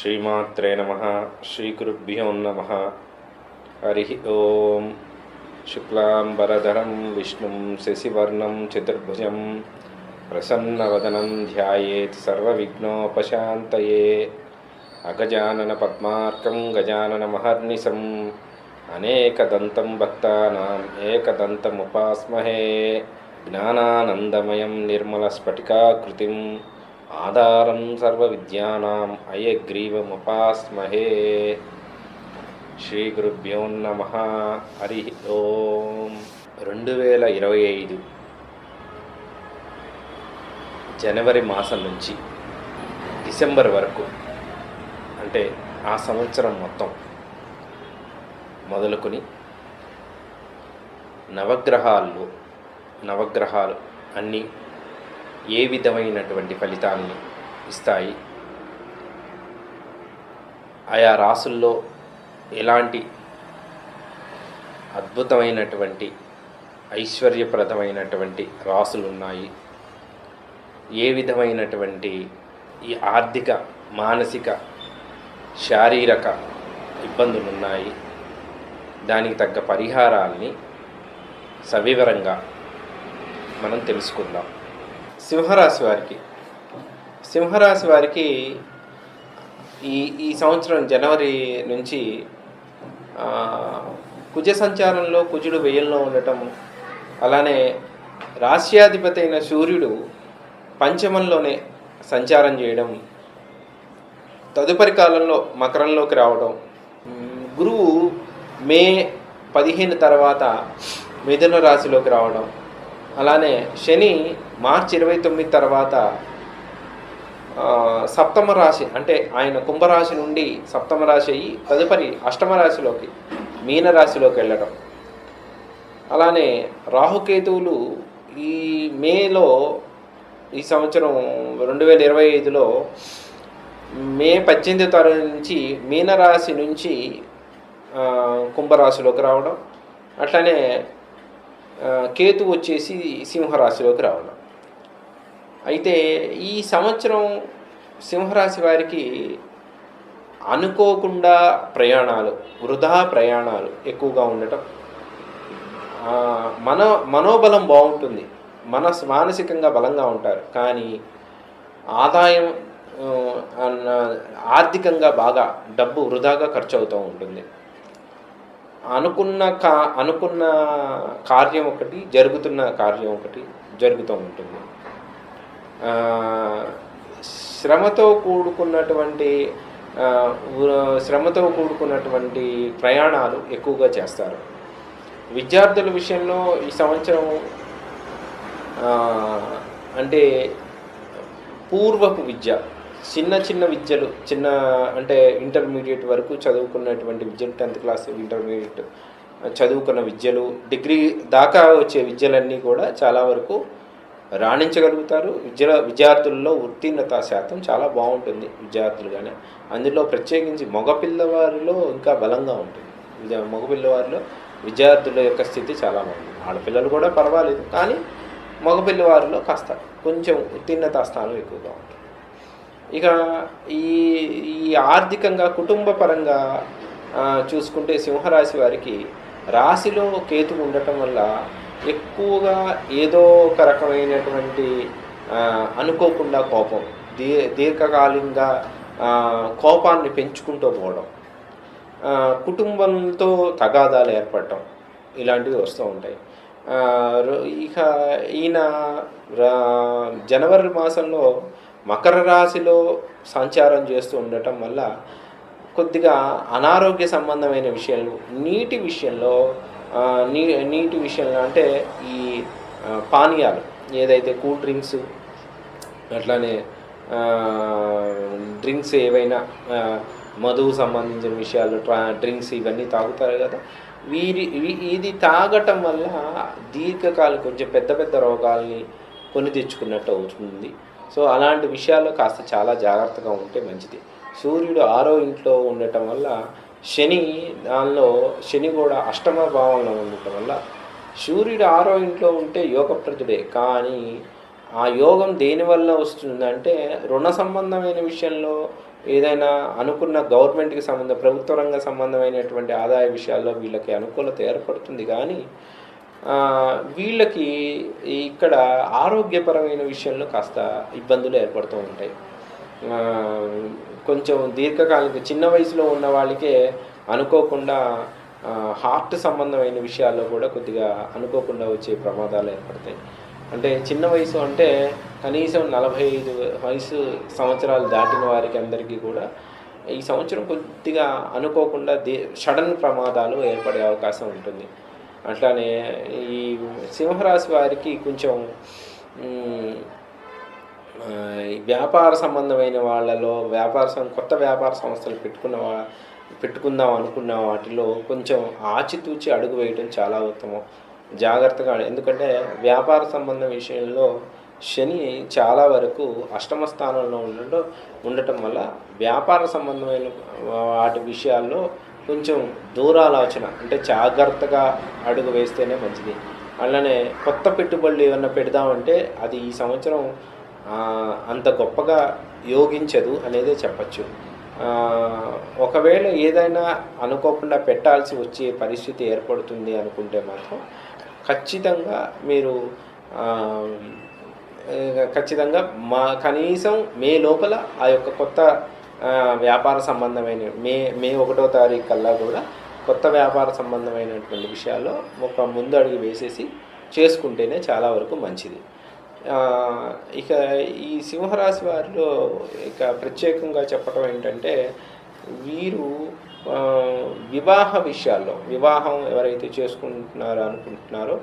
శ్రీమాత్రే నమః. శ్రీగురుభ్యో నమః. హరి ఓం. శుక్లాంబరధరం విష్ణుం శశివర్ణం చతుర్భుజం ప్రసన్నవదనం ధ్యాయేత్ సర్వవిఘ్నోపశాంతయే. అగజానన పద్మార్కం గజాననమహర్నిశం అనేకదంతం భక్తానాం ఏకదంతముపాస్మహే. జ్ఞానానందమయం నిర్మలస్ఫటికాకృతిం ఆధారం సర్వవిద్యానాం అయగ్రీవముపాస్మహే. శ్రీ గురుభ్యో నమః. హరి ఓం. 2025 జనవరి మాసం నుంచి డిసెంబర్ వరకు, అంటే ఆ సంవత్సరం మొత్తం మొదలుకొని నవగ్రహాలు అన్నీ ఏ విధమైనటువంటి ఫలితాన్ని ఇస్తాయి, ఆయా రాసుల్లో ఎలాంటి అద్భుతమైనటువంటి ఐశ్వర్యప్రదమైనటువంటి రాసులు ఉన్నాయి, ఏ విధమైనటువంటి ఈ ఆర్థిక మానసిక శారీరక ఇబ్బందులు ఉన్నాయి, దానికి తగ్గ పరిహారాల్ని సవివరంగా మనం తెలుసుకుందాం. సింహరాశి వారికి ఈ సంవత్సరం జనవరి నుంచి కుజ సంచారంలో కుజుడు వ్యయంలో ఉండటం, అలానే రాశ్యాధిపతి అయిన సూర్యుడు పంచమంలోనే సంచారం చేయడం, తదుపరి కాలంలో మకరంలోకి రావడం, గురువు మే 15 తర్వాత మిథున రాశిలోకి రావడం, అలానే శని మార్చి 29 తర్వాత సప్తమ రాశి, అంటే ఆయన కుంభరాశి నుండి సప్తమ రాశి అయ్యి తదుపరి అష్టమ రాశిలోకి మీనరాశిలోకి వెళ్ళడం, అలానే రాహుకేతువులు ఈ మేలో ఈ సంవత్సరం 2025లో మే 18 తారీఖు నుంచి మీనరాశి నుంచి కుంభరాశిలోకి రావడం, అట్లనే కేతు వచ్చేసి సింహరాశిలోకి రావడం. అయితే ఈ సంవత్సరం సింహరాశి వారికి అనుకోకుండా వృధా ప్రయాణాలు ఎక్కువగా ఉండటం, మనోబలం బాగుంటుంది, మానసికంగా బలంగా ఉంటారు, కానీ ఆదాయం ఆర్థికంగా బాగా డబ్బు వృధాగా ఖర్చు అవుతూ ఉంటుంది. అనుకున్న కార్యం ఒకటి, జరుగుతున్న కార్యం ఒకటి జరుగుతూ ఉంటుంది. శ్రమతో కూడుకున్నటువంటి ప్రయాణాలు ఎక్కువగా చేస్తారు. విద్యార్థుల విషయంలో ఈ సంవత్సరం అంటే పూర్వపు విద్య, చిన్న విద్యలు, అంటే ఇంటర్మీడియట్ వరకు చదువుకున్నటువంటి విద్యలు, 10th క్లాస్ ఇంటర్మీడియట్ చదువుకున్న విద్యలు, డిగ్రీ దాకా వచ్చే విద్యలన్నీ కూడా చాలా వరకు రాణించగలుగుతారు. విద్యార్థుల్లో ఉత్తీర్ణత శాతం చాలా బాగుంటుంది విద్యార్థులుగానే. అందులో ప్రత్యేకించి మగపిల్లవారిలో ఇంకా బలంగా ఉంటుంది. మగపిల్లవారిలో విద్యార్థుల యొక్క స్థితి చాలా బాగుంటుంది. ఆడపిల్లలు కూడా పర్వాలేదు, కానీ మగపిల్లవారిలో కాస్త కొంచెం ఉత్తీర్ణత స్థానం ఎక్కువగా ఉంటుంది. ఇక ఈ ఆర్థికంగా కుటుంబ పరంగా చూసుకుంటే సింహరాశి వారికి రాశిలో కేతు ఉండటం వల్ల ఎక్కువగా ఏదో ఒక రకమైనటువంటి అనుకోకుండా కోపం, దీర్ఘకాలికంగా కోపాన్ని పెంచుకుంటూ పోవడం, కుటుంబంతో తగాదాలు ఏర్పడటం, ఇలాంటివి వస్తూ ఉంటాయి. ఇక ఈయన జనవరి మాసంలో మకర రాశిలో సంచారం చేస్తూ ఉండటం వల్ల కొద్దిగా అనారోగ్య సంబంధమైన విషయాలు, నీటి విషయంలో అంటే ఈ పానీయాలు, ఏదైతే కూల్ డ్రింక్స్, అట్లానే డ్రింక్స్ ఏవైనా మధువు సంబంధించిన విషయాలు, డ్రింక్స్ ఇవన్నీ తాగుతారు కదా, ఇది తాగటం వల్ల దీర్ఘకాలం కొంచెం పెద్ద రోగాల్ని కొని తెచ్చుకున్నట్టు అవుతుంది. సో అలాంటి విషయాల్లో కాస్త చాలా జాగ్రత్తగా ఉంటే మంచిది. సూర్యుడు 6వ ఇంట్లో ఉండటం వల్ల శని కూడా అష్టమ భావంలో ఉండటం వల్ల సూర్యుడు 6వ ఇంట్లో ఉంటే యోగప్రదుడే. కానీ ఆ యోగం దేనివల్ల వస్తుందంటే రుణ సంబంధమైన విషయంలో ఏదైనా అనుకున్న గవర్నమెంట్‌కి ప్రభుత్వ రంగ సంబంధమైనటువంటి ఆదాయ విషయాల్లో వీళ్ళకి అనుకూలత ఏర్పడుతుంది కానీ వీళ్ళకి ఇక్కడ ఆరోగ్యపరమైన విషయంలో కాస్త ఇబ్బందులు ఏర్పడుతూ ఉంటాయి. కొంచెం దీర్ఘకాలిక చిన్న వయసులో ఉన్న వాళ్ళకే అనుకోకుండా హార్ట్ సంబంధమైన విషయాల్లో కూడా కొద్దిగా అనుకోకుండా వచ్చే ప్రమాదాలు ఏర్పడతాయి. అంటే చిన్న వయసు అంటే కనీసం 45 వయసు సంవత్సరాలు దాటిన వారికి అందరికీ కూడా ఈ సంవత్సరం కొద్దిగా అనుకోకుండా సడన్ ప్రమాదాలు ఏర్పడే అవకాశం ఉంటుంది. అట్లానే ఈ సింహరాశి వారికి కొంచెం వ్యాపార సంబంధమైన వాళ్ళలో కొత్త వ్యాపార సంస్థలు పెట్టుకుందాం అనుకున్న వాటిలో కొంచెం ఆచితూచి అడుగు వేయడం చాలా ఉత్తమం. జాగ్రత్తగా, ఎందుకంటే వ్యాపార సంబంధం విషయంలో శని చాలా వరకు అష్టమ స్థానంలో ఉండటం వల్ల వ్యాపార సంబంధమైన వాటి విషయాల్లో కొంచెం దూరాలోచన, అంటే జాగ్రత్తగా అడుగు వేస్తేనే మంచిది. అలానే కొత్త పెట్టుబడులు ఏమన్నా పెడదామంటే అది ఈ సంవత్సరం అంత గొప్పగా యోగించదు అనేదే చెప్పచ్చు. ఒకవేళ ఏదైనా అనుకోకుండా పెట్టాల్సి వచ్చే పరిస్థితి ఏర్పడుతుంది అనుకుంటే మాత్రం ఖచ్చితంగా మీరు కనీసం మే లోపల ఆ యొక్క కొత్త వ్యాపార సంబంధమైన మే 1వ తారీఖు కల్లా కూడా కొత్త వ్యాపార సంబంధమైనటువంటి విషయాల్లో ఒక ముందు అడుగు వేసేసి చేసుకుంటేనే చాలా వరకు మంచిది. ఇక ఈ సింహరాశి వారిలో ఇక ప్రత్యేకంగా చెప్పడం ఏంటంటే వీరు వివాహ విషయాల్లో, వివాహం ఎవరైతే అనుకుంటున్నారో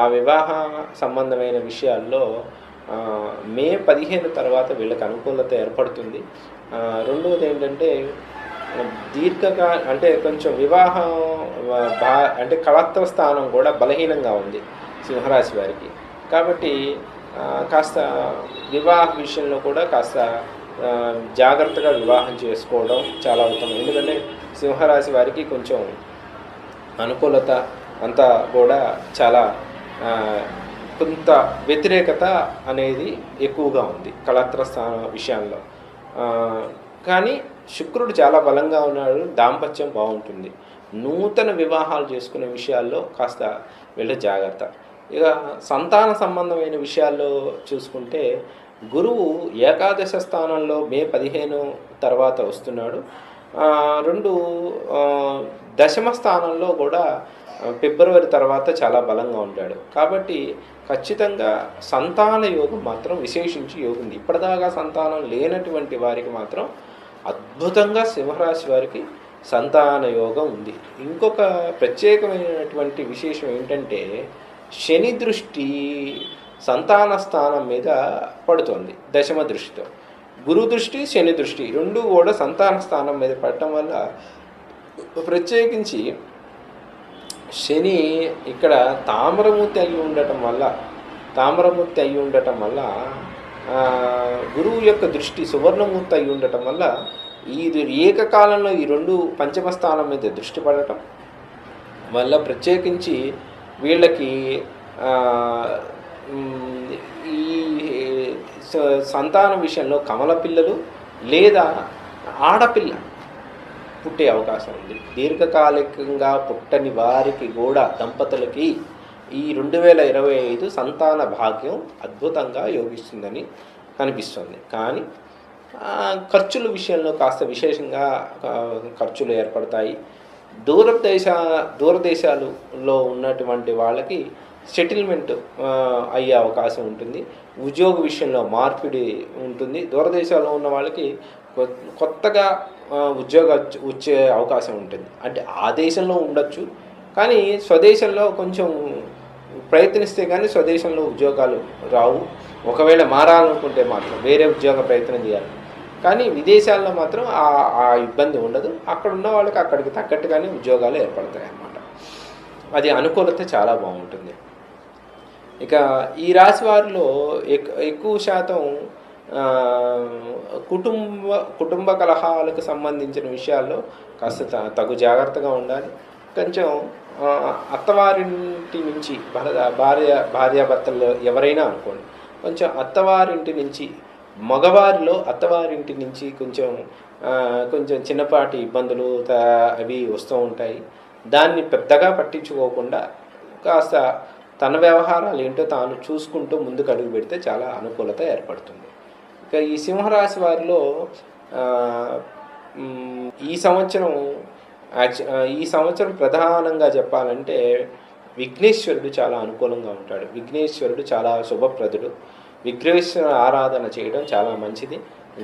ఆ వివాహ సంబంధమైన విషయాల్లో మే 15 తర్వాత వీళ్ళకి అనుకూలత ఏర్పడుతుంది. రెండవది ఏంటంటే అంటే కొంచెం వివాహం అంటే కళత్వ స్థానం కూడా బలహీనంగా ఉంది సింహరాశి వారికి. కాబట్టి కాస్త వివాహ విషయంలో కూడా కాస్త జాగ్రత్తగా వివాహం చేసుకోవడం చాలా ఉత్తమం. ఎందుకంటే సింహరాశి వారికి కొంచెం అనుకూలత అంతా కూడా చాలా కొంత వ్యతిరేకత అనేది ఎక్కువగా ఉంది కళత్ర స్థానం విషయంలో. కానీ శుక్రుడు చాలా బలంగా ఉన్నాడు, దాంపత్యం బాగుంటుంది. నూతన వివాహాలు చేసుకునే విషయాల్లో కాస్త వీళ్ళ జాగ్రత్త. ఇక సంతాన సంబంధమైన విషయాల్లో చూసుకుంటే గురువు ఏకాదశ స్థానంలో మే 15 తర్వాత వస్తున్నాడు. దశమ స్థానంలో కూడా ఫిబ్రవరి తర్వాత చాలా బలంగా ఉంటాడు. కాబట్టి ఖచ్చితంగా సంతాన యోగం మాత్రం విశేషించి యోగం. ఇప్పటిదాకా సంతానం లేనటువంటి వారికి మాత్రం అద్భుతంగా సింహరాశి వారికి సంతాన యోగం ఉంది. ఇంకొక ప్రత్యేకమైనటువంటి విశేషం ఏంటంటే శని దృష్టి సంతాన స్థానం మీద పడుతుంది దశమ దృష్టితో. గురు దృష్టి, శని దృష్టి రెండు కూడా సంతాన స్థానం మీద పడటం వల్ల ప్రత్యేకించి శని ఇక్కడ తామ్రమూర్తి అయి ఉండటం వల్ల గురువు యొక్క దృష్టి సువర్ణమూర్తి అయి ఉండటం వల్ల ఈ ఏకకాలంలో ఈ రెండు పంచమ స్థానం మీద దృష్టి పడటం వల్ల ప్రత్యేకించి వీళ్ళకి ఈ సంతానం విషయంలో కమల పిల్లలు లేదా ఆడపిల్ల పుట్టే అవకాశం ఉంది. దీర్ఘకాలికంగా పుట్టని వారికి కూడా దంపతులకి ఈ 2025 సంతాన భాగ్యం అద్భుతంగా యోగిస్తుందని కనిపిస్తుంది. కానీ ఖర్చుల విషయంలో కాస్త విశేషంగా ఖర్చులు ఏర్పడతాయి. దూరదేశాలలో ఉన్నటువంటి వాళ్ళకి సెటిల్మెంట్ అయ్యే అవకాశం ఉంటుంది. ఉద్యోగ విషయంలో మార్పిడి ఉంటుంది. దూరదేశాల్లో ఉన్న వాళ్ళకి కొత్తగా ఉద్యోగం వచ్చే అవకాశం ఉంటుంది. అంటే ఆ దేశంలో ఉండొచ్చు, కానీ స్వదేశంలో కొంచెం ప్రయత్నిస్తే కానీ స్వదేశంలో ఉద్యోగాలు రావు. ఒకవేళ మారాలనుకుంటే మాత్రం వేరే ఉద్యోగ ప్రయత్నం చేయాలి. కానీ విదేశాల్లో మాత్రం ఆ ఇబ్బంది ఉండదు. అక్కడ ఉన్న వాళ్ళకి అక్కడికి తగ్గట్టుగానే ఉద్యోగాలు ఏర్పడతాయి అన్నమాట. అది అనుకూలత చాలా బాగుంటుంది. ఇక ఈ రాశి వారిలో ఎక్కువ శాతం కుటుంబ కలహాలకు సంబంధించిన విషయాల్లో కాస్త తగు జాగ్రత్తగా ఉండాలి. కొంచెం అత్తవారింటి నుంచి భార్యాభర్తలు ఎవరైనా అనుకోండి, కొంచెం అత్తవారింటి నుంచి మగవారిలో అత్తవారింటి నుంచి కొంచెం చిన్నపాటి ఇబ్బందులు అవి వస్తూ ఉంటాయి. దాన్ని పెద్దగా పట్టించుకోకుండా కాస్త తన వ్యవహారాలు ఏంటో తాను చూసుకుంటూ ముందుకు అడుగు పెడితే చాలా అనుకూలత ఏర్పడుతుంది. ఇక ఈ సింహరాశి వారిలో ఈ సంవత్సరం ప్రధానంగా చెప్పాలంటే విఘ్నేశ్వరుడు చాలా అనుకూలంగా ఉంటాడు. విఘ్నేశ్వరుడు చాలా శుభప్రదుడు. విఘ్నేశ్వర ఆరాధన చేయడం చాలా మంచిది.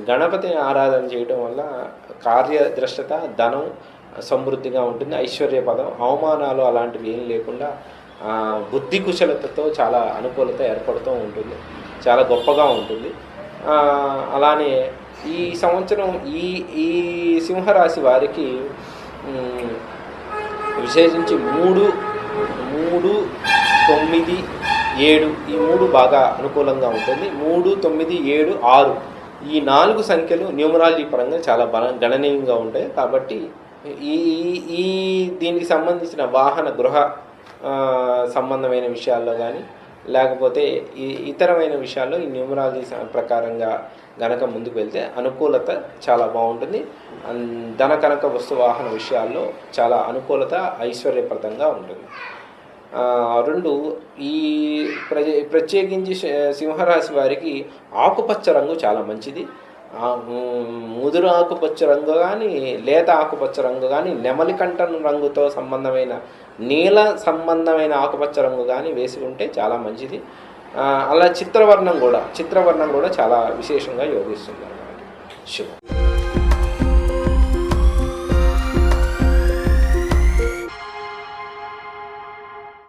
గణపతి ఆరాధన చేయడం వల్ల కార్యదృష్టత, ధనం సమృద్ధిగా ఉంటుంది. ఐశ్వర్యపదం, అవమానాలు అలాంటివి ఏం లేకుండా బుద్ధి కుశలతతో చాలా అనుకూలత ఏర్పడుతూ ఉంటుంది. చాలా గొప్పగా ఉంటుంది. అలానే ఈ సంవత్సరం ఈ సింహరాశి వారికి విశేషించి 3, 9, 7 ఈ 3 బాగా అనుకూలంగా ఉంటుంది. 3, 9, 7, 6 ఈ 4 సంఖ్యలు న్యూమరాలజీ పరంగా చాలా గణనీయంగా ఉంటాయి. కాబట్టి ఈ దీనికి సంబంధించిన వాహన గృహ సంబంధమైన విషయాల్లో కానీ లేకపోతే ఇతరమైన విషయాల్లో ఈ న్యూమరాలజీ ప్రకారంగా గనక ముందుకు వెళ్తే అనుకూలత చాలా బాగుంటుంది. ధన కనక వస్తు వాహన విషయాల్లో చాలా అనుకూలత ఐశ్వర్యప్రదంగా ఉంటుంది. 2 ఈ ప్రత్యేకించి సింహరాశి వారికి ఆకుపచ్చ రంగు చాలా మంచిది. ముదురు ఆకుపచ్చ రంగు కానీ, లేత ఆకుపచ్చ రంగు కానీ, నెమలికంఠం రంగుతో సంబంధమైన నీల సంబంధమైన ఆకుపచ్చ రంగు కానీ వేసి ఉంటే చాలా మంచిది. అలా చిత్రవర్ణం కూడా చాలా విశేషంగా యోగిస్తుంది అన్నమాట. శుభం.